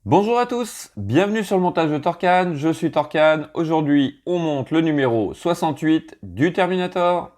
Bonjour à tous, bienvenue sur le montage de Torcan, je suis Torcan. Aujourd'hui, on monte le numéro 68 du Terminator.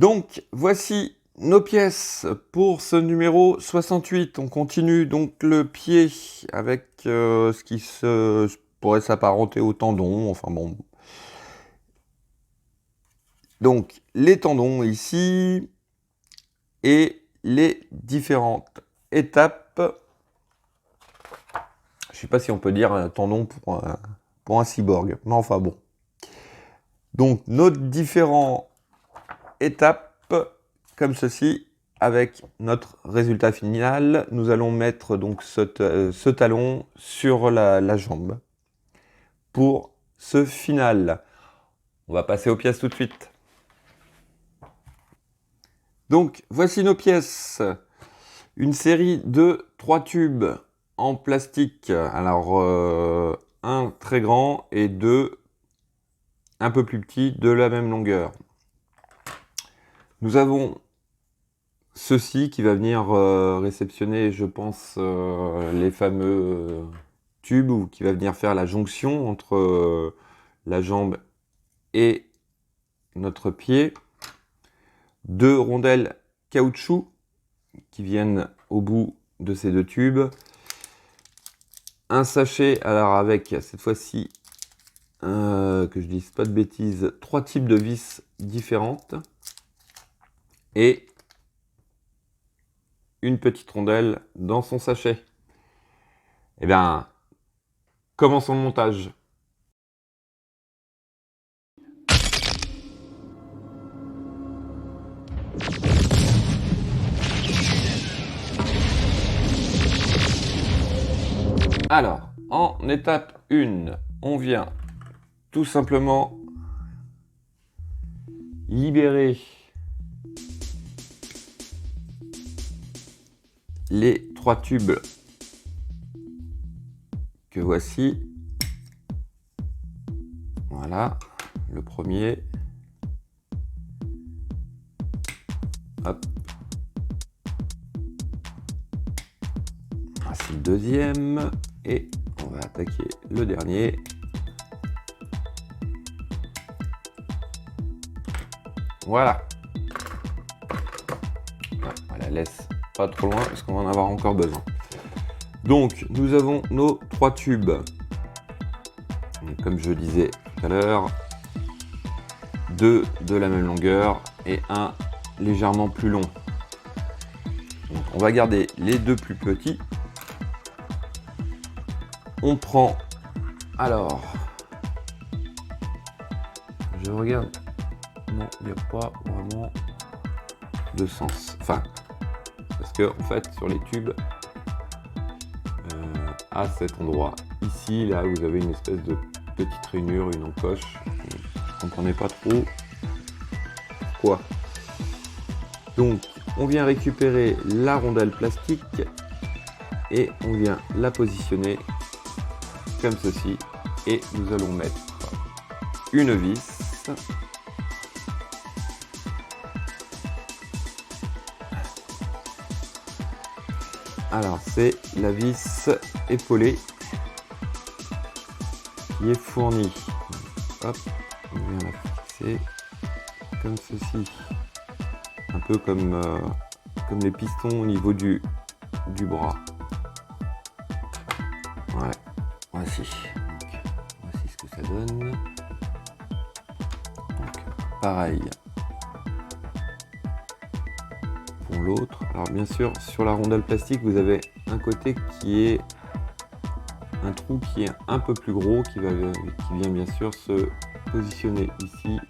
Donc, voici nos pièces pour ce numéro 68. On continue donc le pied avec ce qui pourrait s'apparenter au tendon, enfin bon. Donc, les tendons ici et les différentes étapes. Je sais pas si on peut dire un tendon pour un cyborg, mais enfin bon. Donc nos différentes étapes comme ceci avec notre résultat final. Nous allons mettre donc ce talon sur la jambe pour ce final. On va passer aux pièces tout de suite. Donc voici nos pièces. Une série de 3 tubes en plastique. Alors un très grand et 2 un peu plus petits de la même longueur. Nous avons ceci qui va venir réceptionner, je pense, les fameux tubes, ou qui va venir faire la jonction entre la jambe et notre pied. 2 rondelles caoutchouc qui viennent au bout de ces 2 tubes. Un sachet, alors avec cette fois-ci, que je dise pas de bêtises, 3 types de vis différentes. Et une petite rondelle dans son sachet. Eh bien, commençons le montage. Alors, en étape 1, on vient tout simplement libérer les 3 tubes que voici. Voilà, le premier. Hop. Voici le deuxième. Et on va attaquer le dernier. Voilà. On la laisse pas trop loin parce qu'on va en avoir encore besoin. Donc, nous avons nos 3 tubes. Et comme je disais tout à l'heure, 2 de la même longueur et un légèrement plus long. Donc, on va garder les 2 plus petits. On prend, alors, je regarde, non, il n'y a pas vraiment de sens. Enfin, parce que en fait, sur les tubes, à cet endroit, ici, là, vous avez une espèce de petite rainure, une encoche. Je ne comprenais pas trop pourquoi. Donc, on vient récupérer la rondelle plastique et on vient la positionner comme ceci. Et nous allons mettre une vis. Alors, c'est la vis épaulée qui est fournie. Hop, on vient la fixer comme ceci. Un peu comme les pistons au niveau du bras. Ouais, voici. Donc, voici ce que ça donne. Donc, pareil pour l'autre. Alors bien sûr, sur la rondelle plastique, vous avez un côté qui est un trou qui est un peu plus gros, qui vient bien sûr se positionner ici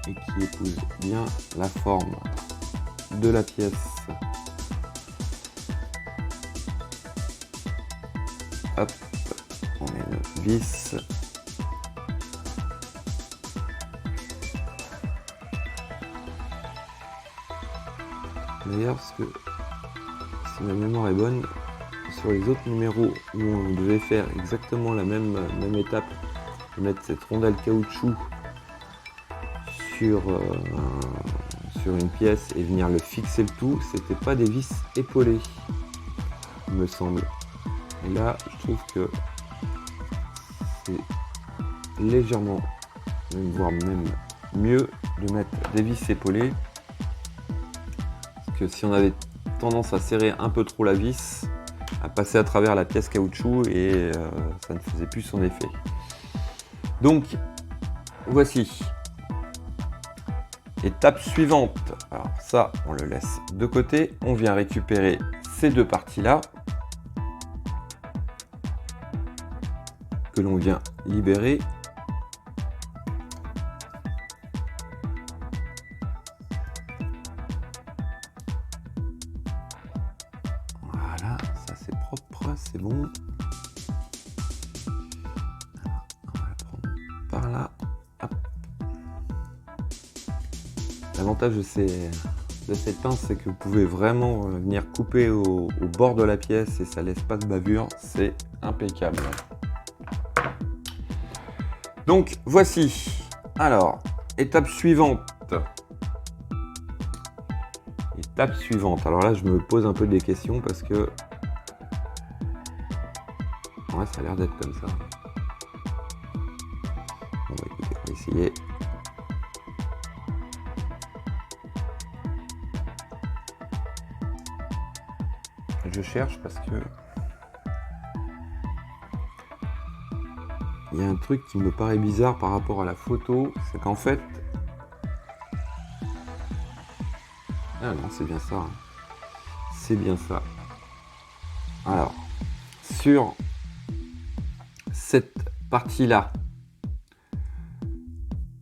et qui épouse bien la forme de la pièce. Hop, on met une vis. D'ailleurs, parce que si ma mémoire est bonne, sur les autres numéros où on devait faire exactement la même étape, mettre cette rondelle caoutchouc sur une pièce et venir le fixer le tout, c'était pas des vis épaulées, il me semble. Et là, je trouve que c'est légèrement, voire même mieux, de mettre des vis épaulées. Parce que si on avait tendance à serrer un peu trop la vis, à passer à travers la pièce caoutchouc et ça ne faisait plus son effet. Donc, voici. Étape suivante. Alors ça, on le laisse de côté. On vient récupérer ces deux parties-là que l'on vient libérer. Voilà, ça c'est propre, c'est bon. On va la prendre par là. Hop. L'avantage de cette pince, c'est que vous pouvez vraiment venir couper au bord de la pièce et ça laisse pas de bavure, c'est impeccable. Donc voici. Alors, étape suivante. Étape suivante. Alors là, je me pose un peu des questions parce que ouais, ça a l'air d'être comme ça. Bon, bah, écoutez, on va essayer. Je cherche parce que il y a un truc qui me paraît bizarre par rapport à la photo, c'est qu'en fait, ah non, c'est bien ça, hein. C'est bien ça. Alors, sur cette partie-là,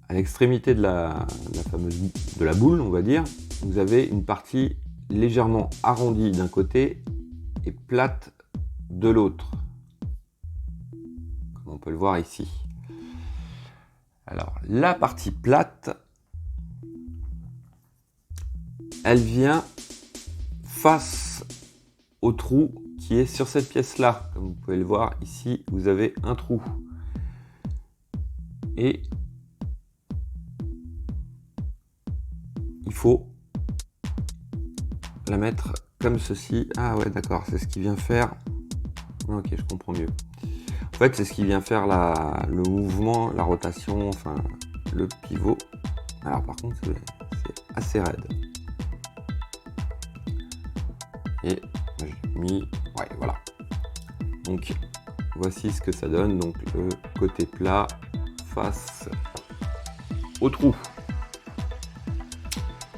à l'extrémité de la fameuse de la boule, on va dire, vous avez une partie légèrement arrondie d'un côté et plate de l'autre, comme on peut le voir ici. Alors, la partie plate, elle vient face au trou qui est sur cette pièce-là. Comme vous pouvez le voir ici, vous avez un trou. Et il faut la mettre comme ceci. Ah ouais, d'accord, c'est ce qui vient faire. Ok, je comprends mieux. En fait, c'est ce qui vient faire le mouvement, la rotation, enfin le pivot. Alors par contre, c'est assez raide. Et j'ai mis, ouais, voilà. Donc voici ce que ça donne. Donc le côté plat face au trou.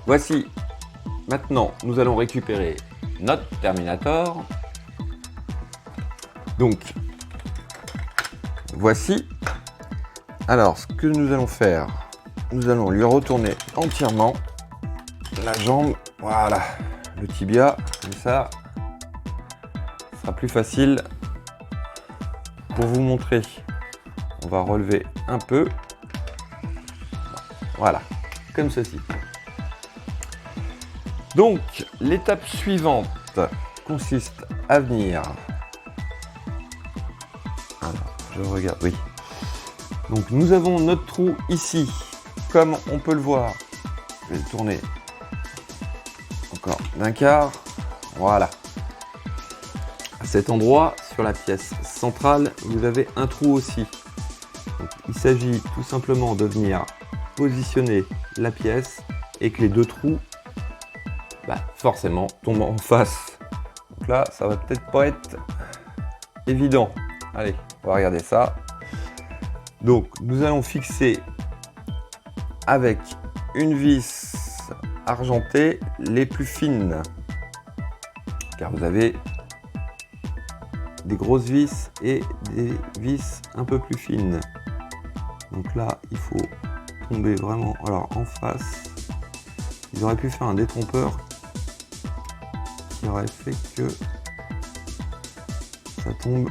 Voici. Maintenant, nous allons récupérer notre Terminator. Donc, voici. Alors, ce que nous allons faire, nous allons lui retourner entièrement la jambe. Voilà, le tibia, comme ça, ce sera plus facile pour vous montrer. On va relever un peu. Voilà, comme ceci. Donc, l'étape suivante consiste à venir. Alors, je regarde, oui. Donc, nous avons notre trou ici, comme on peut le voir. Je vais le tourner encore d'un quart. Voilà. À cet endroit, sur la pièce centrale, vous avez un trou aussi. Donc, il s'agit tout simplement de venir positionner la pièce et que les deux trous forcément tombent en face. Donc là, ça va peut-être pas être évident. Allez, on va regarder ça. Donc, nous allons fixer avec une vis argentée les plus fines, car vous avez des grosses vis et des vis un peu plus fines. Donc là, il faut tomber vraiment, alors en face. Ils auraient pu faire un détrompeur qui aurait fait que ça tombe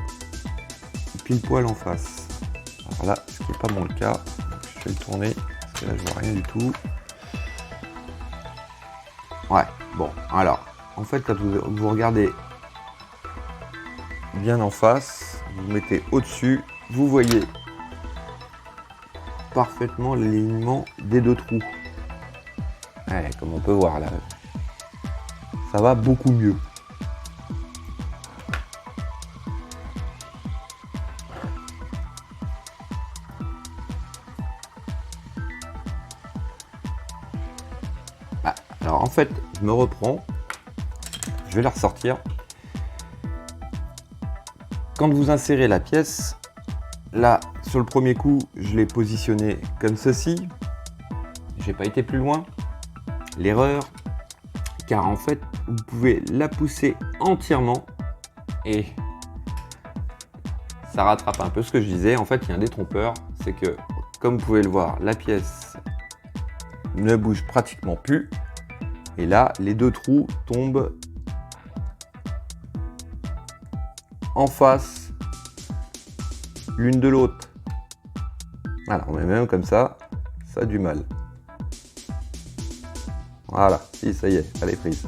pile poil en face. Alors là, ce qui n'est pas mon cas, je vais le tourner parce que là je vois rien du tout. Ouais, bon, alors en fait, quand vous regardez bien en face, vous mettez au-dessus, vous voyez parfaitement l'alignement des deux trous. Ouais, comme on peut voir là, ça va beaucoup mieux. Alors en fait, je me reprends. Je vais la ressortir. Quand vous insérez la pièce, là, sur le premier coup, je l'ai positionné comme ceci. J'ai pas été plus loin. L'erreur, car en fait, vous pouvez la pousser entièrement et ça rattrape un peu ce que je disais. En fait, il y a un détrompeur, c'est que, comme vous pouvez le voir, la pièce ne bouge pratiquement plus. Et là, les deux trous tombent en face l'une de l'autre. Voilà, on met même comme ça, ça a du mal. Voilà, si, ça y est, elle est prise.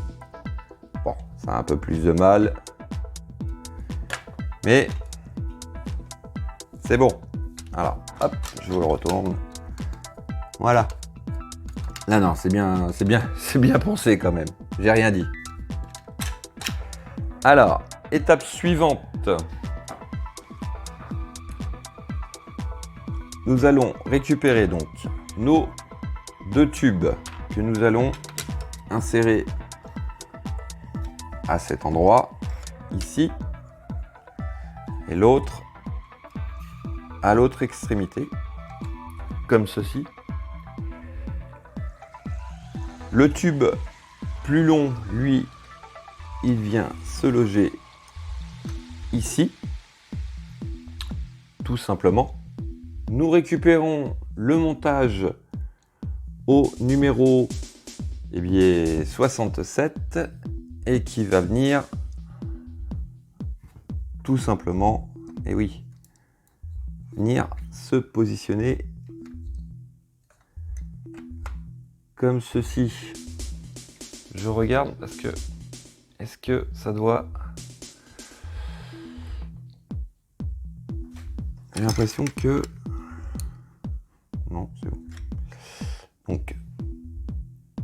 Bon, ça a un peu plus de mal. Mais c'est bon. Alors, hop, je vous le retourne. Voilà. Là, non, c'est bien pensé quand même. J'ai rien dit. Alors, étape suivante. Nous allons récupérer donc nos deux tubes que nous allons insérer à cet endroit, ici, et l'autre à l'autre extrémité, comme ceci. Le tube plus long, lui, il vient se loger ici, tout simplement. Nous récupérons le montage au numéro 67 et qui va venir tout simplement, et oui, venir se positionner comme ceci. Je regarde parce que est-ce que ça doit... J'ai l'impression que... Non, c'est bon. Donc,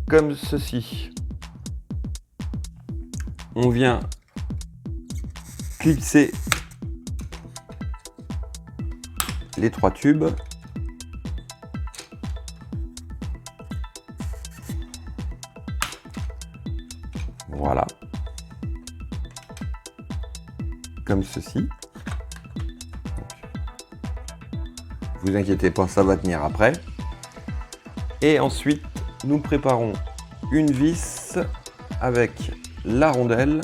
comme ceci. On vient clipser les trois tubes. Voilà. Comme ceci. Vous inquiétez pas, ça va tenir après. Et ensuite, nous préparons une vis avec la rondelle.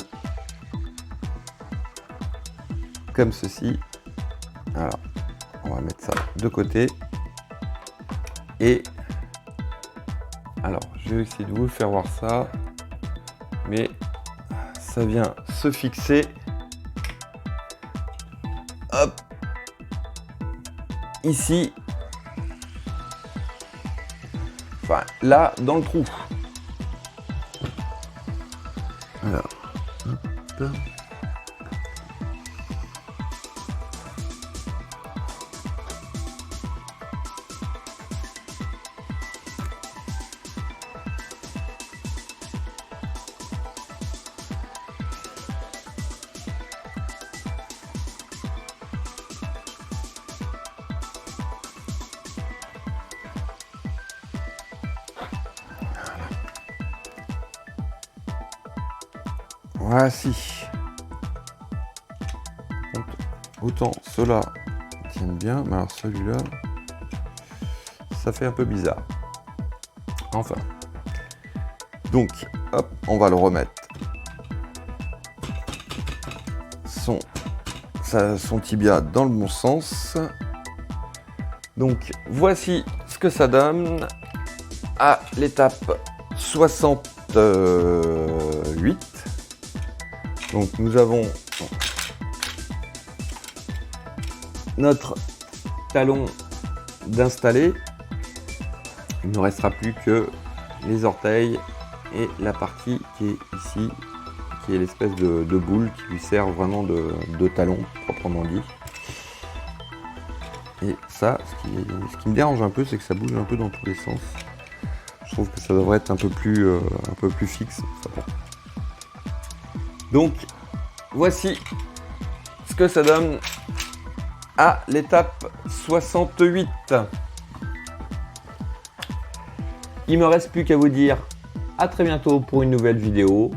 Comme ceci. Alors, on va mettre ça de côté. Et alors, je vais essayer de vous faire voir ça. Mais ça vient se fixer. Hop. Ici. Enfin, là, dans le trou. Alors. Hop. Voici. Autant ceux-là tiennent bien, mais alors celui-là, ça fait un peu bizarre. Enfin. Donc, hop, on va le remettre. Son tibia dans le bon sens. Donc, voici ce que ça donne à l'étape 68. Donc nous avons notre talon d'installer. Il ne nous restera plus que les orteils et la partie qui est ici, qui est l'espèce de boule qui lui sert vraiment de talon, proprement dit. Et ça, ce qui me dérange un peu, c'est que ça bouge un peu dans tous les sens. Je trouve que ça devrait être un peu plus fixe. Enfin, bon. Donc, voici ce que ça donne à l'étape 68. Il me reste plus qu'à vous dire à très bientôt pour une nouvelle vidéo.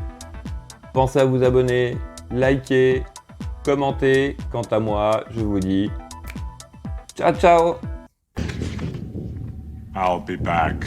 Pensez à vous abonner, liker, commenter. Quant à moi, je vous dis ciao ciao. I'll be back.